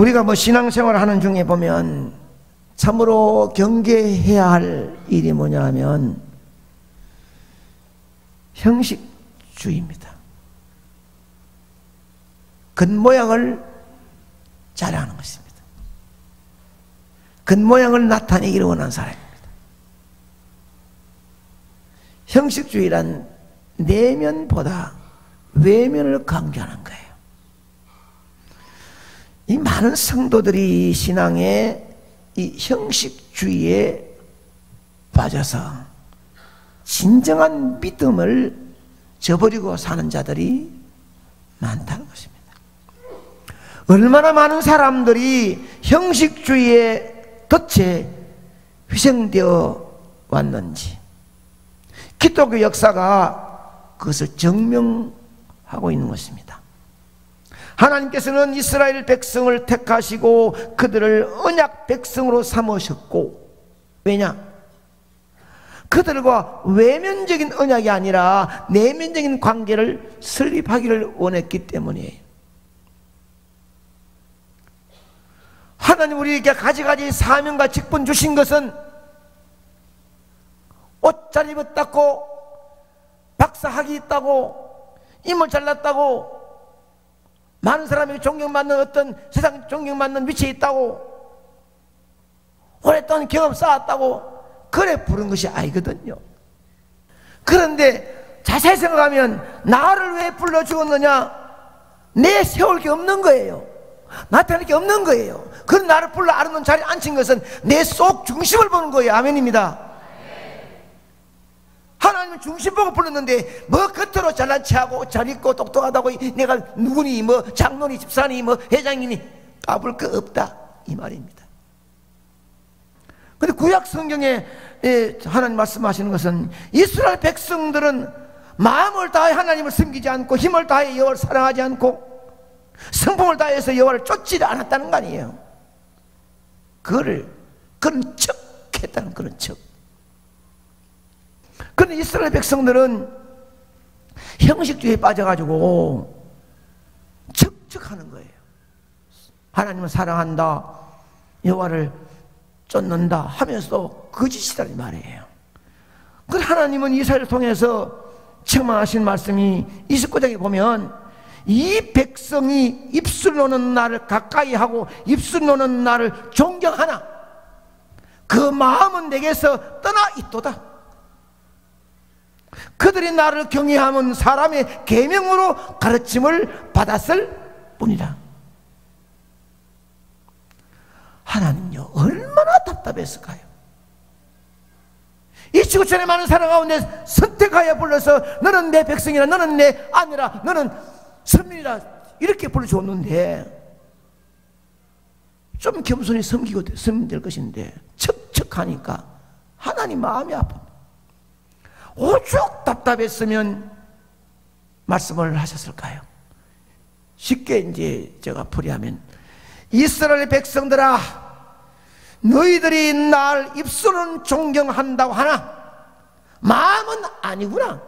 우리가 신앙생활을 하는 중에 보면 참으로 경계해야 할 일이 뭐냐 하면 형식주의입니다. 겉모양을 자랑하는 것입니다. 겉모양을 나타내기를 원하는 사람입니다. 형식주의란 내면보다 외면을 강조하는 거예요. 이 많은 성도들이 신앙의 이 형식주의에 빠져서 진정한 믿음을 저버리고 사는 자들이 많다는 것입니다. 얼마나 많은 사람들이 형식주의의 덫에 희생되어 왔는지 기독교 역사가 그것을 증명하고 있는 것입니다. 하나님께서는 이스라엘 백성을 택하시고 그들을 언약 백성으로 삼으셨고, 왜냐? 그들과 외면적인 언약이 아니라 내면적인 관계를 설립하기를 원했기 때문이에요. 하나님 우리에게 가지가지 사명과 직분 주신 것은 옷 잘 입었다고, 박사학위 있다고, 인물 잘났다고, 많은 사람에게 존경받는 어떤 세상 존경받는 위치에 있다고, 오랫동안 경험 쌓았다고 그래 부른 것이 아니거든요. 그런데 자세히 생각하면 나를 왜 불러 주었느냐? 내 세울 게 없는 거예요. 나타낼 게 없는 거예요. 그런 나를 불러 아름다운 자리에 앉힌 것은 내 속 중심을 보는 거예요. 아멘입니다. 하나님은 중심 보고 불렀는데 뭐 겉으로 잘난 체하고 잘 있고 똑똑하다고 내가 누구니 뭐 장로니 집사니 뭐 회장이니 까불 거 없다 이 말입니다. 근데 구약 성경에 하나님 말씀하시는 것은 이스라엘 백성들은 마음을 다해 하나님을 섬기지 않고 힘을 다해 여호와를 사랑하지 않고 성품을 다해서 여호와를 쫓지 않았다는 거 아니에요. 그런 척 했다는 그런 척. 그런데 이스라엘 백성들은 형식주의에 빠져가지고 척척하는 거예요. 하나님을 사랑한다, 여호와를 쫓는다 하면서도 거짓이라는 말이에요. 그래서 하나님은 이스라엘을 통해서 책망하신 말씀이 29장에 보면 이 백성이 입술 노는 나를 가까이 하고 입술 노는 나를 존경하나 그 마음은 내게서 떠나 있도다. 그들이 나를 경외하면 사람의 계명으로 가르침을 받았을 뿐이라. 하나님요 얼마나 답답했을까요? 이 지구촌에 많은 사람 가운데 선택하여 불러서 너는 내 백성이라, 너는 내 아내라, 너는 선민이라 이렇게 불러줬는데 좀 겸손히 섬기면 될 것인데 척척하니까 하나님 마음이 아픕니다. 오죽 답답했으면 말씀을 하셨을까요? 쉽게 이제 제가 풀이하면 이스라엘 백성들아, 너희들이 날 입술은 존경한다고 하나 마음은 아니구나.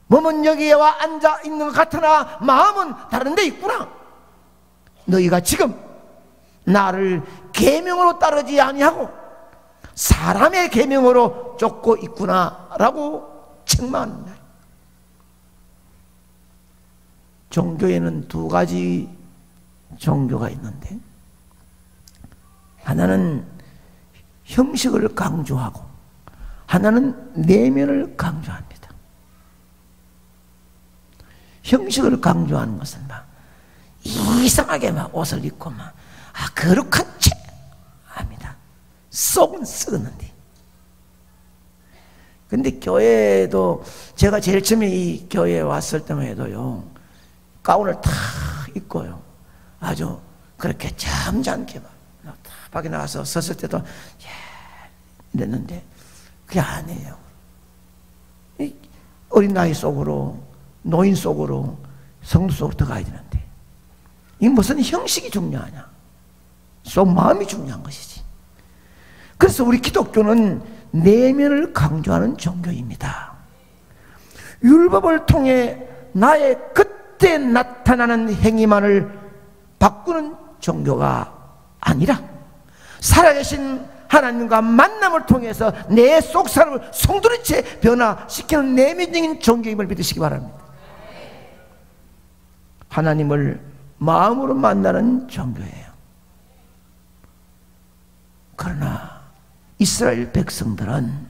몸은 여기와 앉아 있는 것 같으나 마음은 다른 데 있구나. 너희가 지금 나를 계명으로 따르지 아니하고 사람의 계명으로 쫓고 있구나 라고 책망합니다. 종교에는 두 가지 종교가 있는데 하나는 형식을 강조하고 하나는 내면을 강조합니다. 형식을 강조하는 것은 막 이상하게 막 옷을 입고 막 거룩한 채 합니다. 속은 썩었는데. 근데 교회도 제가 제일 처음에 이 교회에 왔을 때만 해도요 가운을 다 입고요 아주 그렇게 점잖게 막 밖에 나와서 섰을 때도 이랬는데 그게 아니에요. 어린 나이 속으로 노인 속으로 성도 속으로 들어가야 되는데 이 무슨 형식이 중요하냐? 속 마음이 중요한 것이지. 그래서 우리 기독교는 내면을 강조하는 종교입니다. 율법을 통해 나의 그때 나타나는 행위만을 바꾸는 종교가 아니라 살아계신 하나님과 만남을 통해서 내 속사람을 송두리째 변화시키는 내면적인 종교임을 믿으시기 바랍니다. 하나님을 마음으로 만나는 종교예요. 그러나 이스라엘 백성들은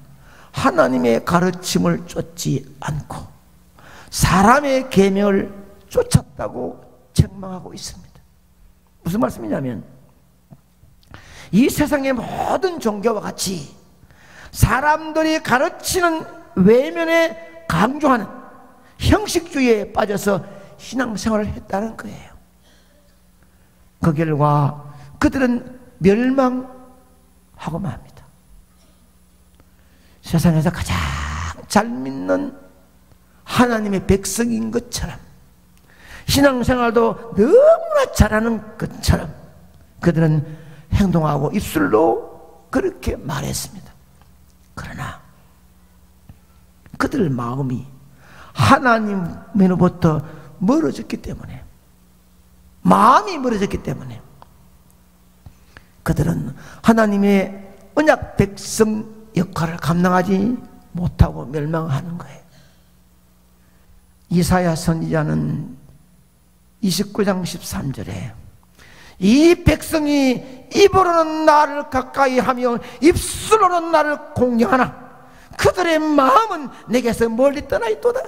하나님의 가르침을 쫓지 않고 사람의 계명을 쫓았다고 책망하고 있습니다. 무슨 말씀이냐면 이 세상의 모든 종교와 같이 사람들이 가르치는 외면에 강조하는 형식주의에 빠져서 신앙생활을 했다는 거예요. 그 결과 그들은 멸망하고 맙니다. 세상에서 가장 잘 믿는 하나님의 백성인 것처럼 신앙생활도 너무나 잘하는 것처럼 그들은 행동하고 입술로 그렇게 말했습니다. 그러나 그들 마음이 하나님으로부터 멀어졌기 때문에, 마음이 멀어졌기 때문에 그들은 하나님의 언약 백성 역할을 감당하지 못하고 멸망하는 거예요. 이사야 선지자는 29장 13절에 이 백성이 입으로는 나를 가까이 하며 입술로는 나를 공경하나 그들의 마음은 내게서 멀리 떠나 있도다.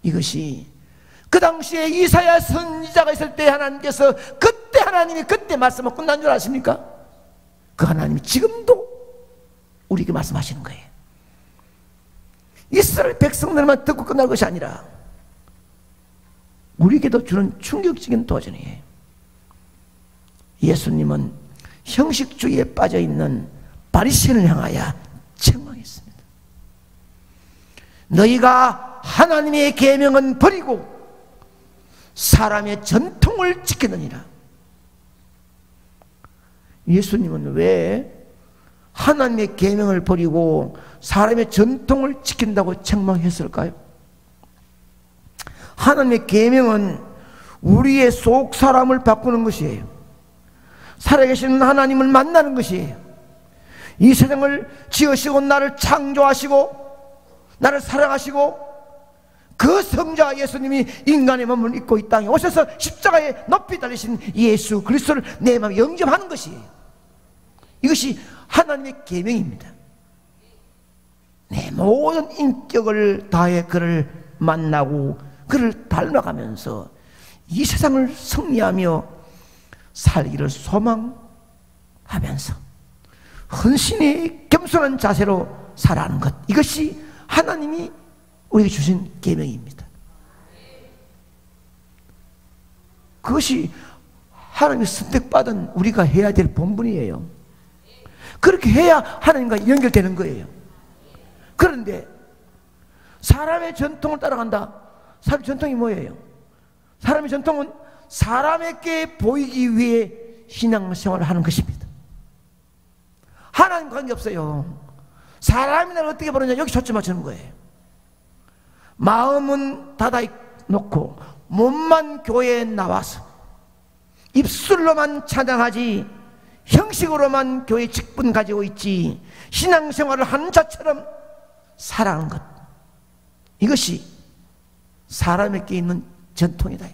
이것이 그 당시에 이사야 선지자가 있을 때 하나님께서 그때 하나님이 그때 말씀을 끝난 줄 아십니까? 그 하나님이 지금도 우리에게 말씀하시는 거예요. 이스라엘 백성들만 듣고 끝날 것이 아니라 우리에게도 주는 충격적인 도전이에요. 예수님은 형식주의에 빠져있는 바리새인을 향하여 책망했습니다. 너희가 하나님의 계명은 버리고 사람의 전통을 지키느니라. 예수님은 왜 하나님의 계명을 버리고 사람의 전통을 지킨다고 책망했을까요? 하나님의 계명은 우리의 속 사람을 바꾸는 것이에요. 살아계신 하나님을 만나는 것이에요. 이 세상을 지으시고 나를 창조하시고 나를 사랑하시고 그 성자 예수님이 인간의 몸을 입고 이 땅에 오셔서 십자가에 높이 달리신 예수 그리스도를 내 마음에 영접하는 것이에요. 이것이 하나님의 계명입니다. 내 모든 인격을 다해 그를 만나고 그를 닮아가면서 이 세상을 승리하며 살기를 소망하면서 헌신의 겸손한 자세로 살아가는 것, 이것이 하나님이 우리에게 주신 계명입니다. 그것이 하나님의 선택받은 우리가 해야 될 본분이에요. 그렇게 해야 하나님과 연결되는 거예요. 그런데 사람의 전통을 따라간다. 사람의 전통이 뭐예요? 사람의 전통은 사람에게 보이기 위해 신앙생활을 하는 것입니다. 하나님과 관계없어요. 사람이 나를 어떻게 보느냐, 여기 초점 맞추는 거예요. 마음은 닫아놓고 몸만 교회에 나와서 입술로만 찬양하지 형식으로만 교회 직분 가지고 있지 신앙생활을 하는 자처럼 살아가는 것, 이것이 사람에게 있는 전통이다.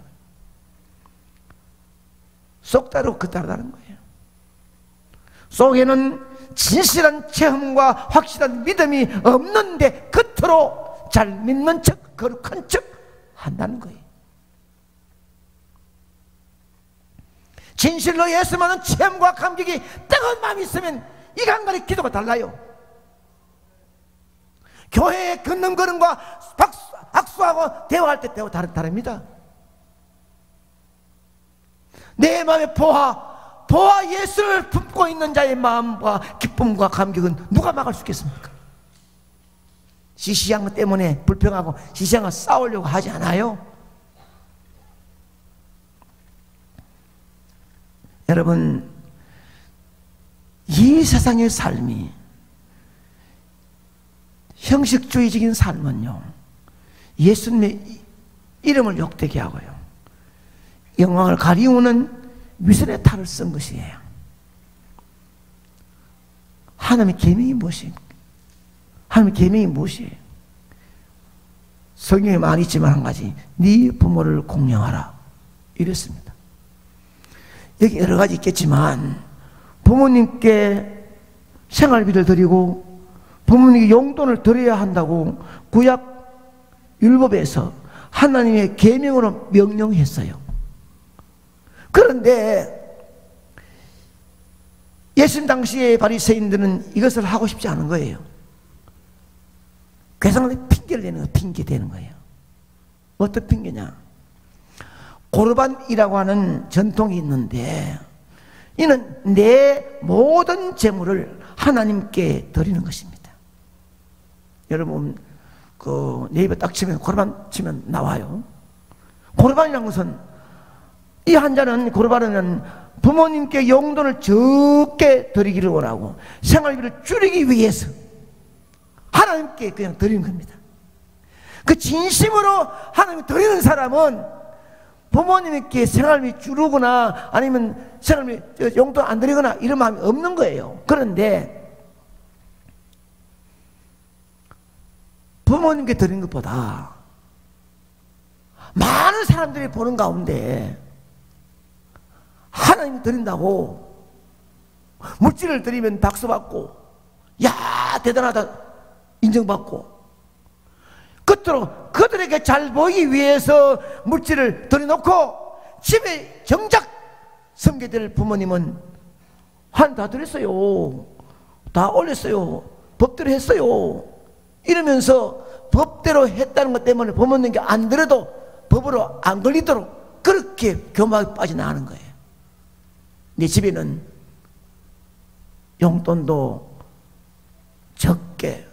쏙 다르고 그 다르다는 거예요. 속에는 진실한 체험과 확실한 믿음이 없는데 겉으로 잘 믿는 척, 거룩한 척 한다는 거예요. 진실로 예수만은 체험과 감격이 뜨거운 마음이 있으면 이 간간의 기도가 달라요. 교회에 걷는걸음과 악수하고 대화할 때 대화 다릅니다. 내 마음에 보아 예수를 품고 있는 자의 마음과 기쁨과 감격은 누가 막을 수 있겠습니까? 시시한 것 때문에 불평하고 시시한 것 싸우려고 하지 않아요. 여러분, 이 세상의 삶이 형식주의적인 삶은요, 예수님의 이름을 욕되게 하고요, 영광을 가리우는 위선의 탈을 쓴 것이에요. 하나님의 계명이 무엇입니까? 하나님의 계명이 무엇이에요? 성경에 많이 있지만 한 가지, 네 부모를 공경하라 이랬습니다. 여기 여러 가지 있겠지만 부모님께 생활비를 드리고 부모님께 용돈을 드려야 한다고 구약 율법에서 하나님의 계명으로 명령했어요. 그런데 예수님 당시의 바리새인들은 이것을 하고 싶지 않은 거예요. 괴상한데 핑계를 대는 거예요. 핑계 대는 거예요. 어떤 핑계냐? 고르반이라고 하는 전통이 있는데 이는 내 모든 재물을 하나님께 드리는 것입니다. 여러분 그 네이버 딱 치면 고르반 치면 나와요. 고르반이라는 것은 이 한자는 고르반은 부모님께 용돈을 적게 드리기를 원하고 생활비를 줄이기 위해서 하나님께 그냥 드리는 겁니다. 그 진심으로 하나님께 드리는 사람은 부모님께 생활비 줄이거나 아니면 생활비 용돈 안 드리거나 이런 마음이 없는 거예요. 그런데 부모님께 드리는 것보다 많은 사람들이 보는 가운데 하나님이 드린다고 물질을 드리면 박수받고 야 대단하다 인정받고 끝으로 그들에게 잘 보이기 위해서 물질을 드려놓고 집에 정작 섬겨드릴 부모님은 한 다 드렸어요, 다 올렸어요, 법대로 했어요 이러면서 법대로 했다는 것 때문에 부모님께 안 들어도 법으로 안 걸리도록 그렇게 교만하게 빠져나가는 거예요. 내 집에는 용돈도 적게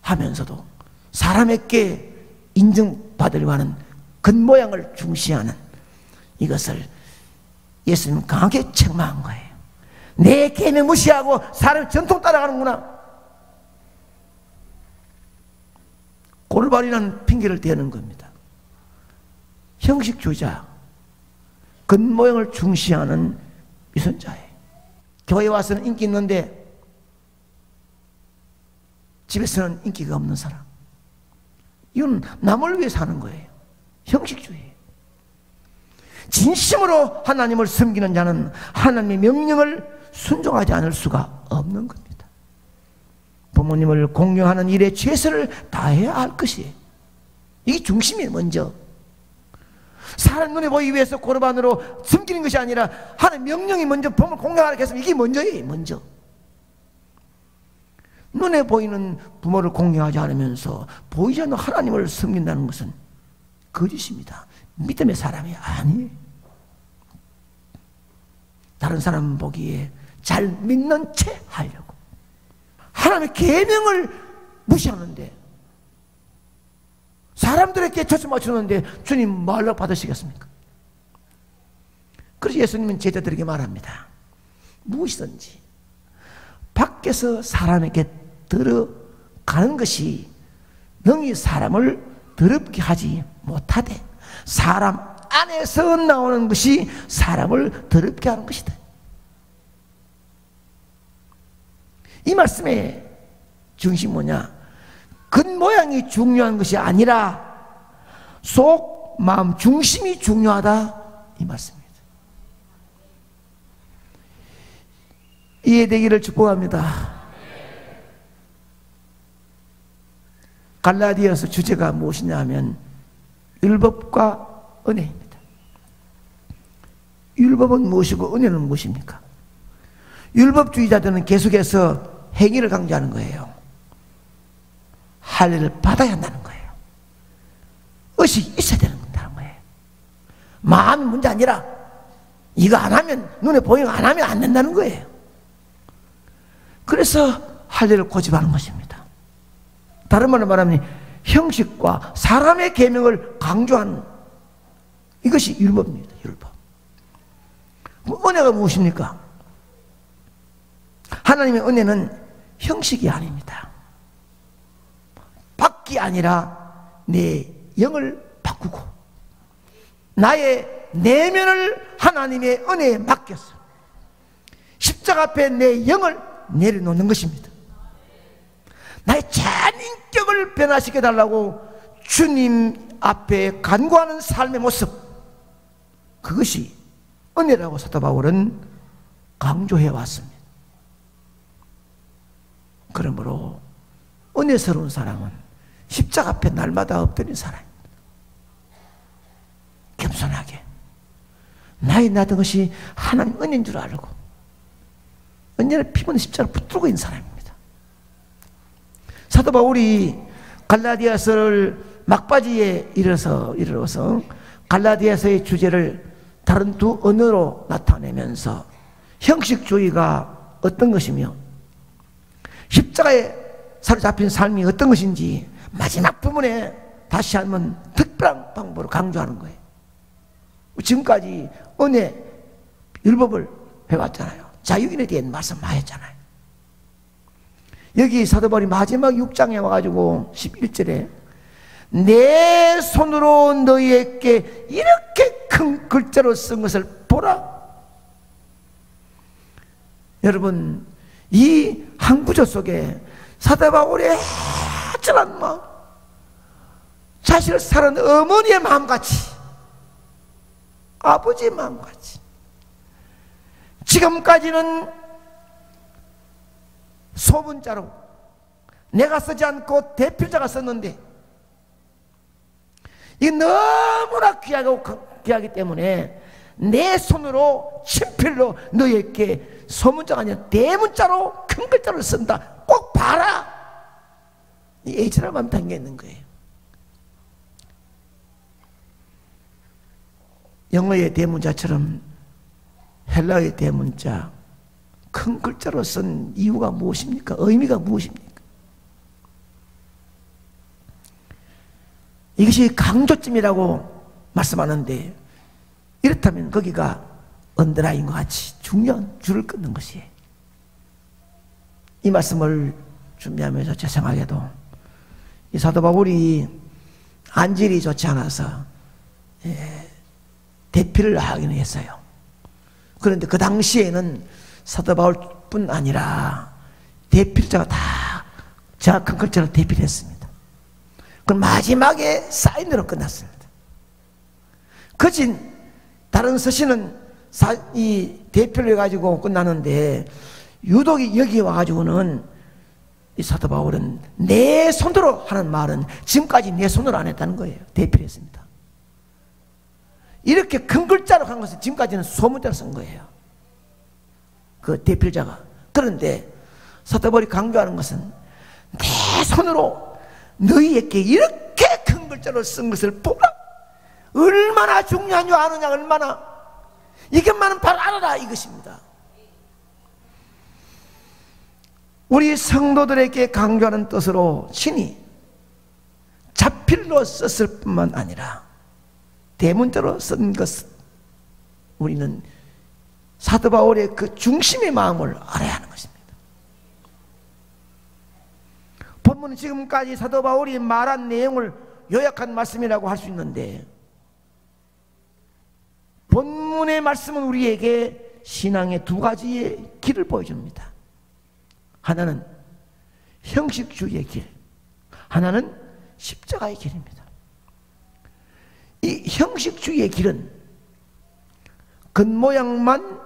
하면서도 사람에게 인정받으려고 하는 겉모양을 중시하는 이것을 예수님은 강하게 책망한 거예요. 내 계명 무시하고 사람의 전통 따라가는구나. 골반이라는 핑계를 대는 겁니다. 형식주의자, 겉모양을 중시하는 위선자예요. 교회 와서는 인기 있는데 집에서는 인기가 없는 사람. 이건 남을 위해 사는 거예요. 형식주의. 진심으로 하나님을 섬기는 자는 하나님의 명령을 순종하지 않을 수가 없는 겁니다. 부모님을 공경하는 일에 최선을 다해야 할 것이에요. 이게 중심이에요. 먼저 사람 눈에 보이기 위해서 고르반으로 섬기는 것이 아니라 하나님 명령이 먼저 부모를 공경하라 했으면 이게 먼저예요. 먼저 눈에 보이는 부모를 공경하지 않으면서 보이지 않는 하나님을 섬긴다는 것은 거짓입니다. 믿음의 사람이 아니에요. 다른 사람 보기에 잘 믿는 채 하려고 하나님의 계명을 무시하는데 사람들에게 초점 맞추는데 주님 말로 받으시겠습니까? 그래서 예수님은 제자들에게 말합니다. 무엇이든지 밖에서 사람에게 들어가는 것이 능히 사람을 더럽게 하지 못하되 사람 안에서 나오는 것이 사람을 더럽게 하는 것이다. 이 말씀의 중심이 뭐냐? 겉모양이 중요한 것이 아니라 속 마음 중심이 중요하다 이 말씀입니다. 이해되기를 축복합니다. 갈라디아서 주제가 무엇이냐 하면 율법과 은혜입니다. 율법은 무엇이고 은혜는 무엇입니까? 율법주의자들은 계속해서 행위를 강조하는 거예요. 할례를 받아야 한다는 거예요. 의식이 있어야 된다는 거예요. 마음이 문제 아니라 이거 안 하면 눈에 보이는 거 안 하면 안 된다는 거예요. 그래서 할례를 고집하는 것입니다. 다른 말로 말하면 형식과 사람의 계명을 강조하는 이것이 율법입니다. 율법. 은혜가 무엇입니까? 하나님의 은혜는 형식이 아닙니다. 밖이 아니라 내 영을 바꾸고 나의 내면을 하나님의 은혜에 맡겼어. 십자가 앞에 내 영을 내려놓는 것입니다. 나의 전 인격을 변화시켜 달라고 주님 앞에 간구하는 삶의 모습, 그것이 은혜라고 사도 바울은 강조해 왔습니다. 그러므로 은혜스러운 사람은 십자가 앞에 날마다 엎드린 사람입니다. 겸손하게 나의 나던 것이 하나님 은혜인 줄 알고 언제나 피부는 십자가를 붙들고 있는 사람입니다. 사도 바울이 갈라디아서를 막바지에 이르러서 갈라디아서의 주제를 다른 두 언어로 나타내면서 형식주의가 어떤 것이며 십자가에 사로잡힌 삶이 어떤 것인지 마지막 부분에 다시 한번 특별한 방법으로 강조하는 거예요. 지금까지 은혜 율법을 배웠잖아요. 자유인에 대한 말씀 많이 했잖아요. 여기 사도 바울이 마지막 6장에 와가지고 11절에 내 손으로 너희에게 이렇게 큰 글자로 쓴 것을 보라. 여러분, 이 한 구절 속에 사도 바울의 애절한 마음, 자신을 사랑하는 어머니의 마음같이, 아버지의 마음같이, 지금까지는 소문자로 내가 쓰지 않고 대필자가 썼는데 이게 너무나 귀하기 때문에 내 손으로 친필로 너희에게 소문자가 아니라 대문자로 큰 글자를 쓴다. 꼭 봐라. 이 애절한 마음이 담겨 있는 거예요. 영어의 대문자처럼 헬라의 대문자 큰 글자로 쓴 이유가 무엇입니까? 의미가 무엇입니까? 이것이 강조점이라고 말씀하는데, 이렇다면 거기가 언더라인과 같이 중요한 줄을 끊는 것이에요. 이 말씀을 준비하면서 제 생각에도 이 사도 바울이 안질이 좋지 않아서 대피를 하기는 했어요. 그런데 그 당시에는 사도 바울뿐 아니라 대필자가 다 제가 큰 글자로 대피를 했습니다. 그럼 마지막에 사인으로 끝났습니다. 그진 다른 서신은 이 대표를 해가지고 끝나는데 유독 여기 와가지고는 이 사도 바울은 내 손으로 하는 말은 지금까지 내 손으로 안 했다는 거예요. 대표를 했습니다. 이렇게 큰 글자로 한 것은 지금까지는 소문자로 쓴 거예요. 그 대필자가. 그런데 사도 바울이 강조하는 것은 내 손으로 너희에게 이렇게 큰 글자로 쓴 것을 보라. 얼마나 중요한 줄 아느냐, 얼마나. 이것만은 바로 알아라, 이것입니다. 우리 성도들에게 강조하는 뜻으로 친히 자필로 썼을 뿐만 아니라 대문자로 쓴 것은 우리는 사도 바울의 그 중심의 마음을 알아야 하는 것입니다. 본문은 지금까지 사도 바울이 말한 내용을 요약한 말씀이라고 할 수 있는데, 본문의 말씀은 우리에게 신앙의 두 가지의 길을 보여줍니다. 하나는 형식주의의 길, 하나는 십자가의 길입니다. 이 형식주의의 길은 겉모양만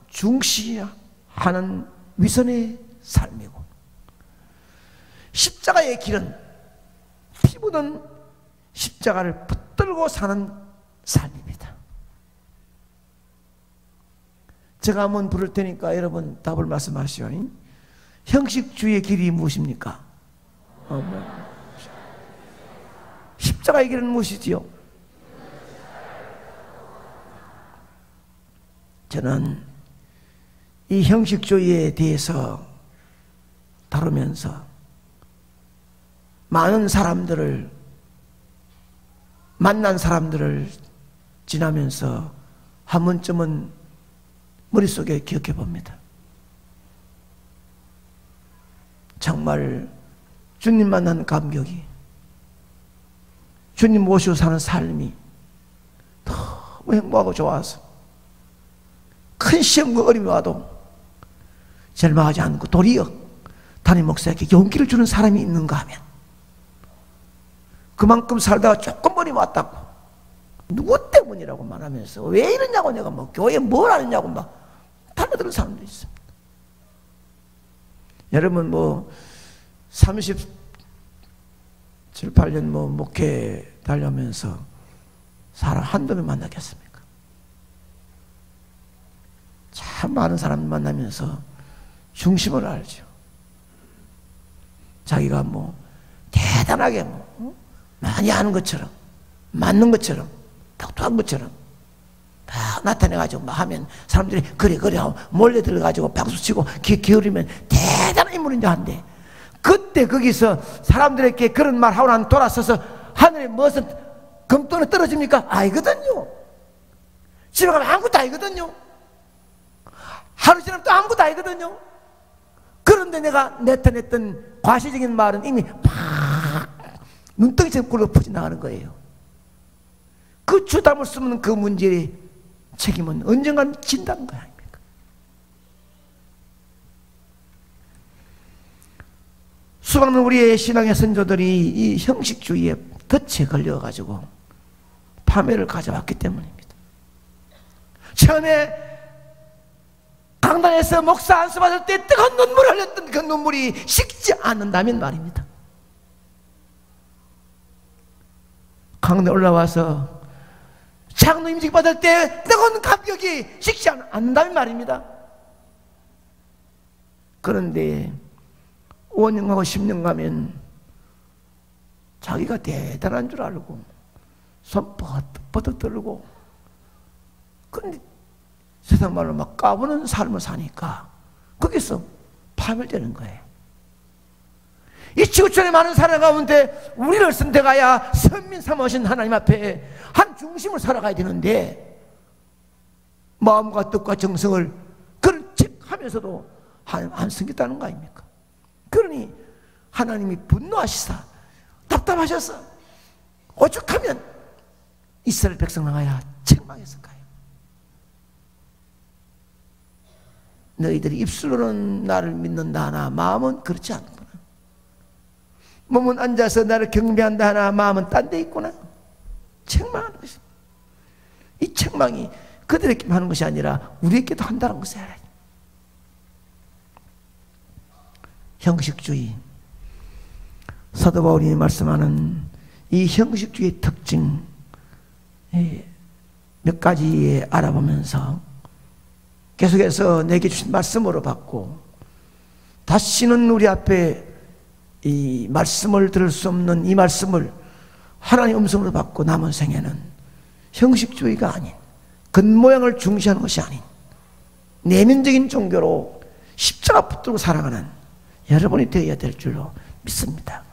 중시하는 위선의 삶이고, 십자가의 길은 피 묻은 십자가를 붙들고 사는 삶입니다. 제가 한번 부를 테니까 여러분 답을 말씀하시오. 형식주의의 길이 무엇입니까? 십자가의 길은 무엇이지요? 저는 이 형식주의에 대해서 다루면서 많은 사람들을, 만난 사람들을 지나면서 한 번쯤은 머릿속에 기억해 봅니다. 정말 주님 만난 감격이, 주님 모시고 사는 삶이 행복하고 좋아서 큰 시험과 어려움이 와도 절망하지 않고 도리어 담임 목사에게 용기를 주는 사람이 있는가 하면 그만큼 살다가 조금 어려움이 왔다고 누구 때문이라고 말하면서 왜 이러냐고 내가 뭐 교회에 뭘 하느냐고 막 달려드는 사람도 있습니다. 여러분 뭐 37, 8년 뭐 목회 달려면서 사람 한두 명 만나겠습니까? 참 많은 사람 만나면서 중심을 알죠. 자기가 뭐 대단하게 뭐 많이 아는 것처럼 맞는 것처럼 똑똑한 것처럼 막 나타내가지고 막 하면 사람들이 그래 하고 몰래 들어가지고 박수치고 기울이면 대단한 인물인 줄 아는데 그때 거기서 사람들에게 그런 말 하고 난 돌아서서 하늘에 무슨 금덩이 떨어집니까? 아니거든요. 집에 가면 아무것도 아니거든요. 하루 지나면 또 아무것도 아니거든요. 그런데 내가 나타냈던 과시적인 말은 이미 팍 눈덩이처럼 굴러 퍼져나가는 거예요. 그 주담을 쓰면 그 문제의 책임은 언젠간 진다는 거 아닙니까? 수많은 우리의 신앙의 선조들이 이 형식주의에 덫에 걸려가지고 파멸을 가져왔기 때문입니다. 처음에 강단에서 목사 안수 받을 때 뜨거운 눈물을 흘렸던 그 눈물이 식지 않는다면 말입니다. 강단에 올라와서 장로 임직 받을 때 뜨거운 감격이 식지 않는다면 말입니다. 그런데 5년하고 10년 가면 자기가 대단한 줄 알고 손 뻗어 떨고 그런데 세상 말로 막 까부는 삶을 사니까 거기서 파멸되는 거예요. 이 지구촌에 많은 사람 가운데 우리를 선택하여 선민 삼으신 하나님 앞에 한 중심을 살아가야 되는데 마음과 뜻과 정성을 그런 척하면서도 안 섬겼다는 거 아닙니까? 그러니 하나님이 분노하시사 답답하셔서 오죽하면 이스라엘 백성을 향하여 책망했을까요? 너희들이 입술로는 나를 믿는다 하나 마음은 그렇지 않구나. 몸은 앉아서 나를 경배한다 하나 마음은 딴 데 있구나. 책망하는 것입니다. 이 책망이 그들에게만 하는 것이 아니라 우리에게도 한다는 것을 알아야 돼요. 형식주의, 사도 바울이 말씀하는 이 형식주의의 특징 몇 가지 알아보면서 계속해서 내게 주신 말씀으로 받고 다시는 우리 앞에 이 말씀을 들을 수 없는 이 말씀을 하나님의 음성으로 받고 남은 생애는 형식주의가 아닌 겉모양을 중시하는 것이 아닌 내면적인 종교로 십자가 붙들고 살아가는 여러분이 되어야 될 줄로 믿습니다.